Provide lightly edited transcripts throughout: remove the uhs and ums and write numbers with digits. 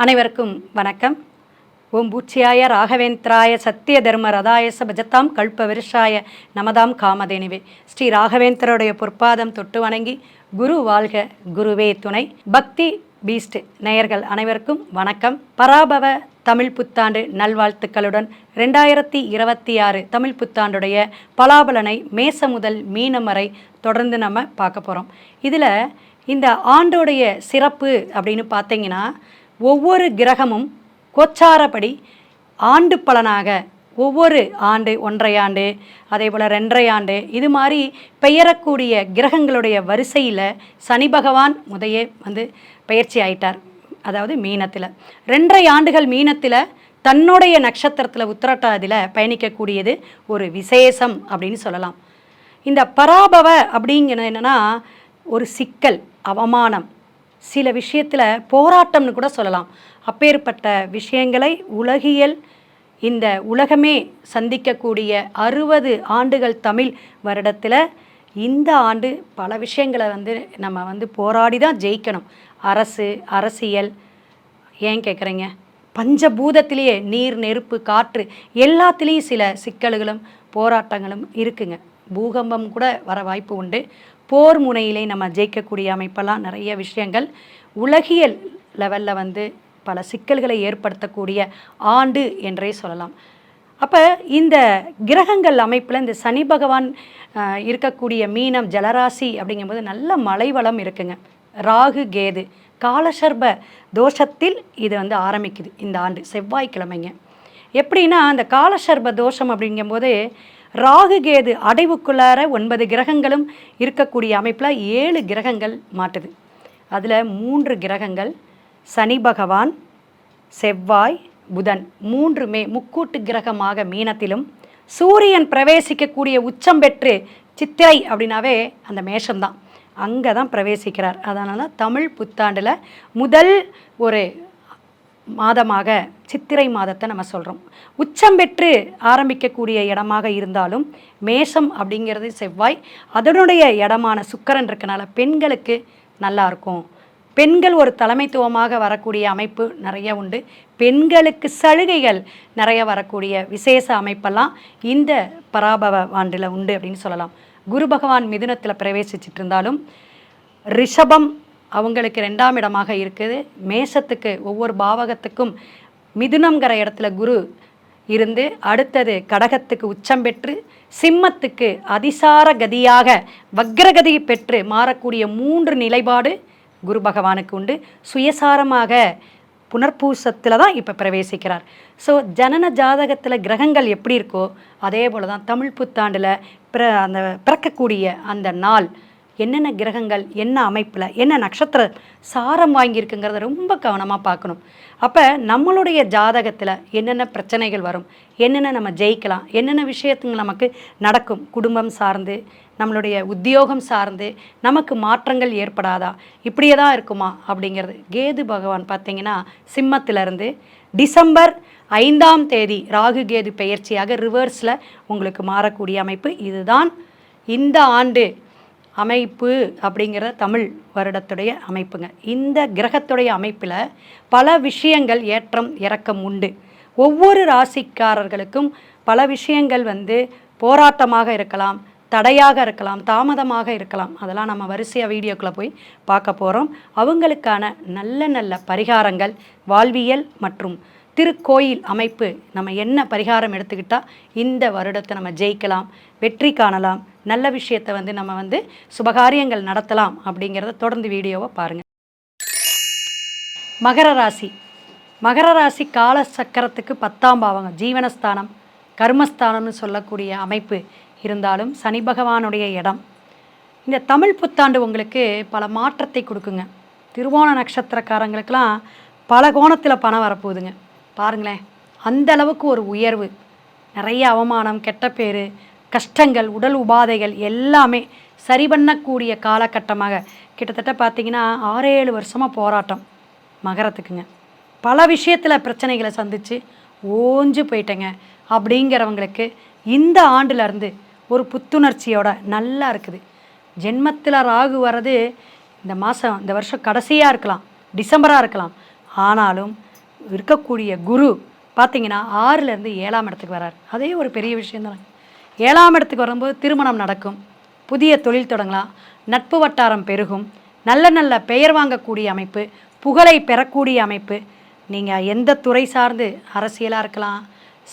அனைவருக்கும் வணக்கம். ஓம் பூச்சியாய ராகவேந்திராய சத்திய தர்ம ரதாயச பஜத்தாம் கல்ப விருஷாய நமதாம் காமதேனிவே. ஸ்ரீ ராகவேந்திரோடைய பொற்பாதம் தொட்டு வணங்கி குரு வாழ்க குருவே துணை. பக்தி பீஸ்ட் நேயர்கள் அனைவருக்கும் வணக்கம். பராபவ தமிழ் புத்தாண்டு நல்வாழ்த்துக்களுடன் 2026 தமிழ் புத்தாண்டுடைய பலாபலனை மேச முதல் மீனம் வரை தொடர்ந்து நம்ம பார்க்க போகிறோம். இதில் இந்த ஆண்டோடைய சிறப்பு அப்படின்னு பார்த்தீங்கன்னா, ஒவ்வொரு கிரகமும் கோச்சாரப்படி ஆண்டு பலனாக ஒவ்வொரு ஆண்டு 1.5 ஆண்டு, அதே போல் 2.5 ஆண்டு, இது மாதிரி பெயரக்கூடிய கிரகங்களுடைய வரிசையில் சனி பகவான் முதையே பயிற்சி ஆயிட்டார். அதாவது மீனத்தில் 2.5 ஆண்டுகள் மீனத்தில் தன்னுடைய நட்சத்திரத்தில் உத்திரட்டாதியில் பயணிக்கக்கூடியது ஒரு விசேஷம் அப்படின்னு சொல்லலாம். இந்த பராபவ அப்படிங்கிறது என்னென்னா, ஒரு சிக்கல், அவமானம், சில விஷயத்தில் போராட்டம்னு கூட சொல்லலாம். அப்பேற்பட்ட விஷயங்களை உலகியல் இந்த உலகமே சந்திக்கக்கூடிய 60 ஆண்டுகள் தமிழ் வருடத்தில் இந்த ஆண்டு பல விஷயங்களை நம்ம போராடி தான் ஜெயிக்கணும். அரசியல் ஏன் கேட்குறீங்க, பஞ்சபூதத்திலேயே நீர், நெருப்பு, காற்று எல்லாத்துலேயும் சில சிக்கல்களும் போராட்டங்களும் இருக்குங்க. பூகம்பம் கூட வர வாய்ப்பு உண்டு. போர் முனையிலே நம்ம ஜெயிக்கக்கூடிய அமைப்பெல்லாம் நிறைய விஷயங்கள் உலகியல் லெவலில் பல சிக்கல்களை ஏற்படுத்தக்கூடிய ஆண்டு என்றே சொல்லலாம். அப்போ இந்த கிரகங்கள் அமைப்பில் இந்த சனி பகவான் இருக்கக்கூடிய மீனம் ஜலராசி அப்படிங்கும்போது நல்ல மழை வளம் இருக்குங்க. ராகு கேது காலசர்ப தோஷத்தில் இது ஆரம்பிக்குது இந்த ஆண்டு செவ்வாய்க்கிழமைங்க. எப்படின்னா, அந்த காலசர்ப தோஷம் அப்படிங்கும்போது ராகு கேது அடைவுக்குள்ளார 9 கிரகங்களும் இருக்கக்கூடிய அமைப்பில் 7 கிரகங்கள் மாட்டுது. அதில் 3 கிரகங்கள் சனி பகவான், செவ்வாய், புதன் 3மே முக்கூட்டு கிரகமாக மீனத்திலும், சூரியன் பிரவேசிக்கக்கூடிய உச்சம் பெற்று சித்திரை அப்படின்னாவே அந்த மேஷம்தான், அங்கே தான் பிரவேசிக்கிறார். அதனால தமிழ் புத்தாண்டில் முதல் ஒரு மாதமாக சித்திரை மாதத்தை நம்ம சொல்கிறோம். உச்சம் பெற்று ஆரம்பிக்கக்கூடிய இடமாக இருந்தாலும் மேஷம் அப்படிங்கிறது செவ்வாய், அதனுடைய இடமான சுக்கிரன் இருக்கனால பெண்களுக்கு நல்லாயிருக்கும். பெண்கள் ஒரு தலைமைத்துவமாக வரக்கூடிய அமைப்பு நிறைய உண்டு. பெண்களுக்கு சலுகைகள் நிறைய வரக்கூடிய விசேஷ அமைப்பெல்லாம் இந்த பராபவ ஆண்டில் உண்டு அப்படின்னு சொல்லலாம். குரு பகவான் மிதுனத்தில் பிரவேசிச்சுட்டு இருந்தாலும் ரிஷபம் அவங்களுக்கு 2ஆம் இடமாக இருக்குது. மேஷத்துக்கு ஒவ்வொரு பாவகத்துக்கும் மிதுனம்ங்கிற இடத்துல குரு இருந்து அடுத்தது கடகத்துக்கு உச்சம் பெற்று சிம்மத்துக்கு அதிசார கதியாக வக்ரகதி பெற்று மாறக்கூடிய 3 நிலைப்பாடு குரு பகவானுக்கு உண்டு. சுயசாரமாக புனர்பூசத்தில் தான் இப்போ பிரவேசிக்கிறார். ஸோ ஜனன ஜாதகத்தில் கிரகங்கள் எப்படி இருக்கோ அதே போல் தான் தமிழ் புத்தாண்டில் அந்த பிறக்கக்கூடிய அந்த நாள் என்னென்ன கிரகங்கள் என்ன அமைப்பில் என்ன நட்சத்திர சாரம் வாங்கியிருக்குங்கிறத ரொம்ப கவனமாக பார்க்கணும். அப்போ நம்மளுடைய ஜாதகத்தில் என்னென்ன பிரச்சனைகள் வரும், என்னென்ன நம்ம ஜெயிக்கலாம், என்னென்ன விஷயத்துங்க நமக்கு நடக்கும், குடும்பம் சார்ந்து, நம்மளுடைய உத்தியோகம் சார்ந்து நமக்கு மாற்றங்கள் ஏற்படாதா, இப்படியே தான் இருக்குமா அப்படிங்கிறது. கேது பகவான் பார்த்திங்கன்னா சிம்மத்திலிருந்து டிசம்பர் 5ஆம் தேதி ராகு கேது பெயர்ச்சியாக ரிவர்ஸில் உங்களுக்கு மாறக்கூடிய அமைப்பு. இதுதான் இந்த ஆண்டு அமைப்பு அப்படிங்கிற தமிழ் வருடத்துடைய அமைப்புங்க. இந்த கிரகத்துடைய அமைப்பில் பல விஷயங்கள் ஏற்றம் இறக்கம் உண்டு. ஒவ்வொரு ராசிக்காரர்களுக்கும் பல விஷயங்கள் போராட்டமாக இருக்கலாம், தடையாக இருக்கலாம், தாமதமாக இருக்கலாம். அதெல்லாம் நம்ம வரிசையாக வீடியோக்குள்ளே போய் பார்க்க போகிறோம். அவங்களுக்கான நல்ல நல்ல பரிகாரங்கள், வாழ்வியல் மற்றும் திருக்கோயில் அமைப்பு, நம்ம என்ன பரிகாரம் எடுத்துக்கிட்டால் இந்த வருடத்தை நம்ம ஜெயிக்கலாம், வெற்றி காணலாம், நல்ல விஷயத்தை நம்ம சுபகாரியங்கள் நடத்தலாம் அப்படிங்கிறத தொடர்ந்து வீடியோவை பாருங்கள். மகர ராசி கால சக்கரத்துக்கு 10ஆம் பாவங்க, ஜீவனஸ்தானம், கர்மஸ்தானம்னு சொல்லக்கூடிய அமைப்பு இருந்தாலும் சனி பகவானுடைய இடம். இந்த தமிழ் புத்தாண்டு உங்களுக்கு பல மாற்றத்தை கொடுக்குங்க. திருவோண நட்சத்திரக்காரங்களுக்கெல்லாம் பல கோணத்தில் பணம் வரப்போகுதுங்க. பாருங்களேன், அந்த அளவுக்கு ஒரு உயர்வு, நிறைய அவமானம், கெட்ட பேர், கஷ்டங்கள், உடல் உபாதைகள் எல்லாமே சரி பண்ணக்கூடிய காலகட்டமாக கிட்டத்தட்ட பார்த்திங்கன்னா 6-7 வருஷமாக போராட்டம் மகரத்துக்குங்க. பல விஷயத்தில் பிரச்சனைகளை சந்தித்து ஓஞ்சு போயிட்டேங்க அப்படிங்கிறவங்களுக்கு இந்த ஆண்டுலேருந்து ஒரு புத்துணர்ச்சியோட நல்லா இருக்குது. ஜென்மத்தில் ராகு வர்றது இந்த வருஷம் கடைசியாக இருக்கலாம், டிசம்பராக இருக்கலாம். ஆனாலும் இருக்கக்கூடிய குரு பார்த்தீங்கன்னா 6லேருந்து 7ஆம் இடத்துக்கு வரார். அதே ஒரு பெரிய விஷயம் தானே. 7ஆம் இடத்துக்கு வரும்போது திருமணம் நடக்கும், புதிய தொழில் தொடங்கலாம், நட்பு வட்டாரம் பெருகும், நல்ல நல்ல பெயர் வாங்கக்கூடிய அமைப்பு, புகழை பெறக்கூடிய அமைப்பு. நீங்கள் எந்த துறை சார்ந்து அரசியலாக இருக்கலாம்,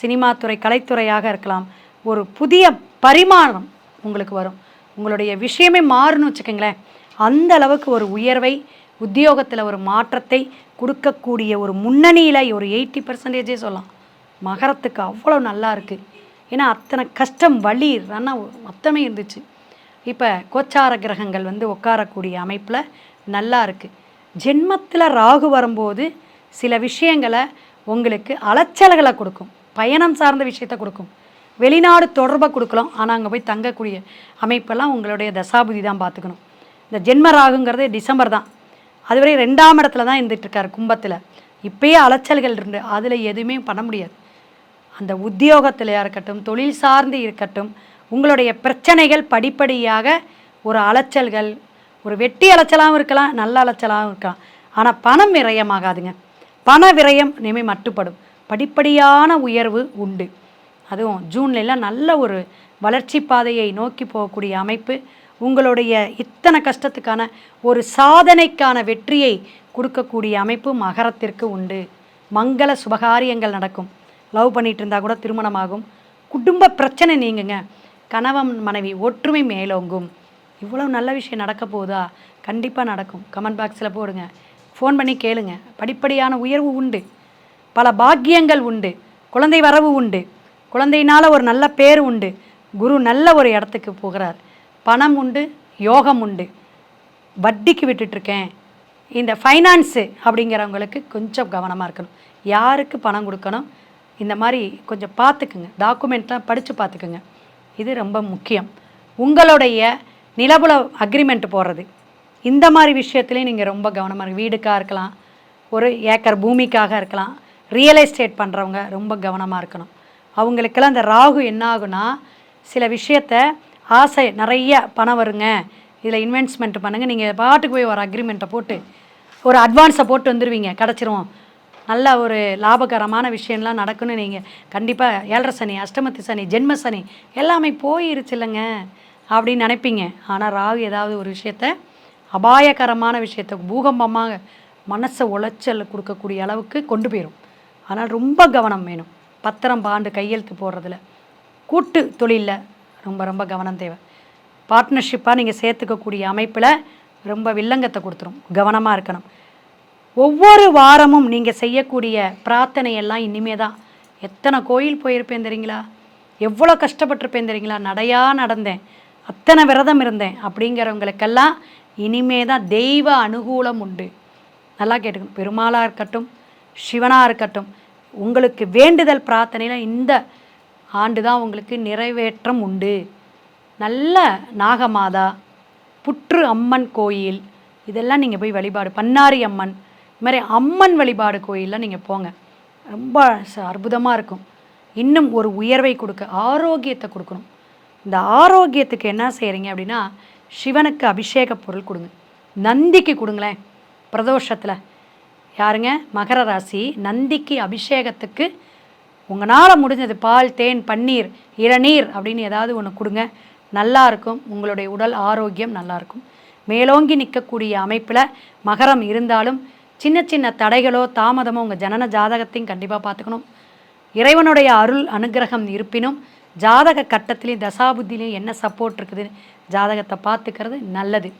சினிமா துறை, கலைத்துறையாக இருக்கலாம், ஒரு புதிய பரிமாணம் உங்களுக்கு வரும். உங்களுடைய விஷயமே மாறுன்னு வச்சுக்கோங்களேன். அந்த அளவுக்கு ஒரு உயர்வை, உத்தியோகத்தில் ஒரு மாற்றத்தை கொடுக்கக்கூடிய ஒரு முன்னணியில் ஒரு 80% சொல்லலாம். மகரத்துக்கு அவ்வளோ நல்லா இருக்குது. ஏன்னா அத்தனை கஷ்டம், வலி, மொத்தமே இருந்துச்சு. இப்போ கோச்சார கிரகங்கள் உட்காரக்கூடிய அமைப்பில் நல்லா இருக்குது. ஜென்மத்தில் ராகு வரும்போது சில விஷயங்களை உங்களுக்கு அலைச்சல்களை கொடுக்கும், பயணம் சார்ந்த விஷயத்தை கொடுக்கும், வெளிநாடு தொடர்பை கொடுக்கலாம். ஆனால் அங்கே போய் தங்கக்கூடிய அமைப்பெல்லாம் உங்களுடைய தசாபுதி தான் பார்த்துக்கணும். இந்த ஜென்ம ராகுங்கிறது டிசம்பர் தான், அதுவரை 2ஆம் இடத்துல தான் இருந்துகிட்ருக்கார் கும்பத்தில். இப்போயே அலைச்சல்கள் இருந்து அதில் எதுவுமே பண்ண முடியாது. அந்த உத்தியோகத்திலையாக இருக்கட்டும், தொழில் சார்ந்து இருக்கட்டும், உங்களுடைய பிரச்சனைகள் படிப்படியாக ஒரு அலைச்சல்கள், ஒரு வெட்டி அலைச்சலாகவும் இருக்கலாம், நல்ல அலைச்சலாகவும் இருக்கலாம். ஆனால் பணம் விரயமாகாதுங்க. பண விரயம் இனிமேல் மட்டுப்படும். படிப்படியான உயர்வு உண்டு. அதுவும் ஜூன்லாம் நல்ல ஒரு வளர்ச்சி பாதையை நோக்கி போகக்கூடிய அமைப்பு. உங்களுடைய இத்தனை கஷ்டத்துக்கான ஒரு சாதனைக்கான வெற்றியை கொடுக்கக்கூடிய அமைப்பு மகரத்திற்கு உண்டு. மங்கள சுபகாரியங்கள் நடக்கும். லவ் பண்ணிகிட்டு இருந்தால் கூட திருமணமாகும். குடும்ப பிரச்சனை நீங்குங்க. கணவன் மனைவி ஒற்றுமை மேலோங்கும். இவ்வளோ நல்ல விஷயம் நடக்க போகுதா? கண்டிப்பாக நடக்கும். கமெண்ட் பாக்ஸில் போடுங்க, ஃபோன் பண்ணி கேளுங்க. படிப்படியான உயர்வு உண்டு, பல பாக்கியங்கள் உண்டு, குழந்தை வரவு உண்டு, குழந்தையினால் ஒரு நல்ல பேர் உண்டு, குரு நல்ல ஒரு இடத்துக்கு போகிறார், பணம் உண்டு, யோகம் உண்டு. வட்டிக்கு விட்டுட்ருக்கேன், இந்த ஃபைனான்ஸு அப்படிங்கிறவங்களுக்கு கொஞ்சம் கவனமாக இருக்கணும். யாருக்கு பணம் கொடுக்கணும், இந்த மாதிரி கொஞ்சம் பார்த்துக்குங்க. டாக்குமெண்ட்லாம் படித்து பார்த்துக்குங்க. இது ரொம்ப முக்கியம். உங்களுடைய நிலபுல அக்ரிமெண்ட் போடுறது, இந்த மாதிரி விஷயத்துலேயும் நீங்கள் ரொம்ப கவனமாக இருக்கு. வீடுக்காக இருக்கலாம், ஒரு ஏக்கர் பூமிக்காக இருக்கலாம், ரியல் எஸ்டேட் பண்ணுறவங்க ரொம்ப கவனமாக இருக்கணும். அவங்களுக்கெல்லாம் இந்த ராகு என்ன ஆகுனா, சில விஷயத்த ஆசை நிறைய பணம் வருங்க, இதில் இன்வெஸ்ட்மெண்ட் பண்ணுங்கள், நீங்கள் பாட்டுக்கு போய் ஒரு அக்ரிமெண்ட்டை போட்டு ஒரு அட்வான்ஸை போட்டு வந்துடுவீங்க, கிடச்சிரும், நல்ல ஒரு லாபகரமான விஷயம்லாம் நடக்குன்னு நீங்கள் கண்டிப்பாக 7.5 சனி, அஷ்டமத்து சனி, ஜென்ம சனி எல்லாமே போயிருச்சு இல்லைங்க அப்படின்னு நினைப்பீங்க. ஆனால் ராகு ஏதாவது ஒரு விஷயத்த, அபாயகரமான விஷயத்த, பூகம்பமாக மனசை உளைச்சல் கொடுக்கக்கூடிய அளவுக்கு கொண்டு போயிடும். ஆனால் ரொம்ப கவனம் வேணும். பத்திரம் பாண்டு கையெழுத்து போடுறதுல, கூட்டு தொழிலில் ரொம்ப ரொம்ப கவனம் தேவை. பார்ட்னர்ஷிப்பாக நீங்கள் சேர்த்துக்கக்கூடிய அமைப்பில் ரொம்ப வில்லங்கத்தை கொடுத்துரும். கவனமாக இருக்கணும். ஒவ்வொரு வாரமும் நீங்கள் செய்யக்கூடிய பிரார்த்தனையெல்லாம் இனிமே தான். எத்தனை கோயில் போயிருப்பேன் தெரியுங்களா, எவ்வளோ கஷ்டப்பட்டிருப்பேன் தெரியுங்களா, நடையாக நடந்தேன், அத்தனை விரதம் இருந்தேன் அப்படிங்கிறவங்களுக்கெல்லாம் இனிமே தான் தெய்வ அனுகூலம் உண்டு. நல்லா கேட்டுக்கணும். பெருமாளாக இருக்கட்டும், சிவனாக இருக்கட்டும், உங்களுக்கு வேண்டுதல் பிரார்த்தனையில் இந்த ஆண்டு தான் உங்களுக்கு நிறைவேற்றம் உண்டு. நல்ல நாகமாதா, புற்று அம்மன் கோயில் இதெல்லாம் நீங்கள் போய் வழிபாடு, பண்ணாரி அம்மன், இது மாதிரி அம்மன் வழிபாடு கோயிலில் நீங்கள் போங்க. ரொம்ப அற்புதமாக இருக்கும். இன்னும் ஒரு உயர்வை கொடுக்க, ஆரோக்கியத்தை கொடுக்கணும். இந்த ஆரோக்கியத்துக்கு என்ன செய்கிறீங்க அப்படின்னா, சிவனுக்கு அபிஷேக பொருள் கொடுங்க, நந்திக்கு கொடுங்களேன். பிரதோஷத்தில் யாருங்க, மகர ராசி, நந்திக்கு அபிஷேகத்துக்கு உங்களால் முடிஞ்சது பால், தேன், பன்னீர், இளநீர் அப்படின்னு ஏதாவது ஒன்று கொடுங்க. நல்லாயிருக்கும். உங்களுடைய உடல் ஆரோக்கியம் நல்லாயிருக்கும். மேலோங்கி நிற்கக்கூடிய அமைப்பில் மகரம் இருந்தாலும் சின்ன சின்ன தடைகளோ தாமதமோ உங்கள் ஜனன ஜாதகத்தையும் கண்டிப்பாக பார்த்துக்கணும். இறைவனுடைய அருள் அனுகிரகம் இருப்பினும் ஜாதக கட்டத்திலையும் தசாபுத்திலையும் என்ன சப்போர்ட் இருக்குதுன்னு ஜாதகத்தை பார்த்துக்கிறது நல்லது.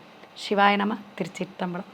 சிவாய நம. திருச்சிற்றம்பலம்.